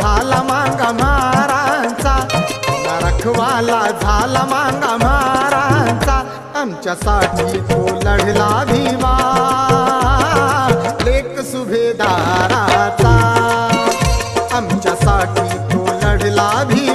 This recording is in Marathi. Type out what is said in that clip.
झाला मांगा महारांचा, रखवाला झाला मांगा महारांचा, आमच्यासाठी तो लढला भीमा लेक सुभेदाराचा, आमच्यासाठी तो लढला भीमा